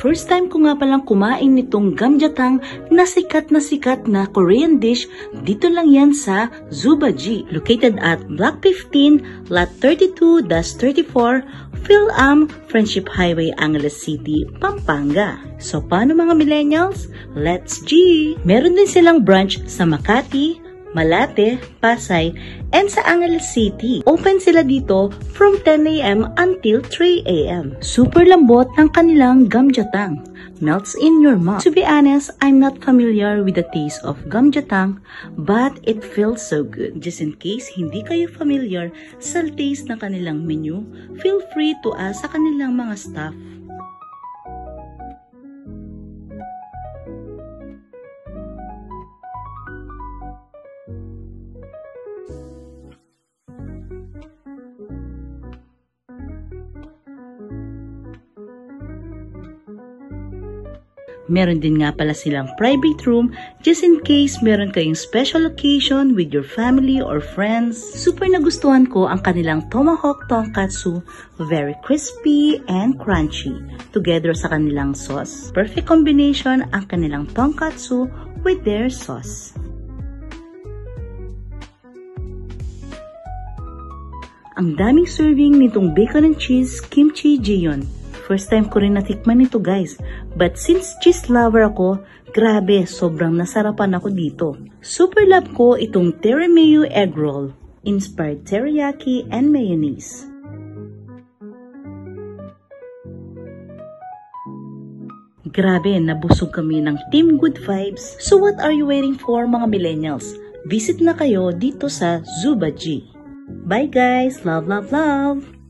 First time ko nga palang kumain nitong gamjatang na sikat na Korean dish. Dito lang yan sa Zubaji, located at Block 15, Lot 32-34, Phil-Am, Friendship Highway, Angeles City, Pampanga. So paano mga millennials? Let's G! Meron din silang branch sa Makati, Malate, Pasay, and sa Angeles City. Open sila dito from 10 a.m. until 3 a.m. Super lambot ng kanilang gamjatang. Melts in your mouth. To be honest, I'm not familiar with the taste of gamjatang, but it feels so good. Just in case hindi kayo familiar sa taste ng kanilang menu, feel free to ask sa kanilang mga staff. Meron din nga pala silang private room just in case meron kayong special occasion with your family or friends. Super nagustuhan ko ang kanilang tomahawk tonkatsu, very crispy and crunchy, together sa kanilang sauce. Perfect combination ang kanilang tonkatsu with their sauce. Ang daming serving nitong bacon and cheese kimchi jeon. First time ko rin natikman ito guys. But since cheese lover ako, grabe, sobrang nasarapan ako dito. Super love ko itong teriyaki egg roll, inspired teriyaki and mayonnaise. Grabe, nabusog kami ng Team Good Vibes. So what are you waiting for mga millennials? Visit na kayo dito sa Zubaji. Bye guys! Love, love, love!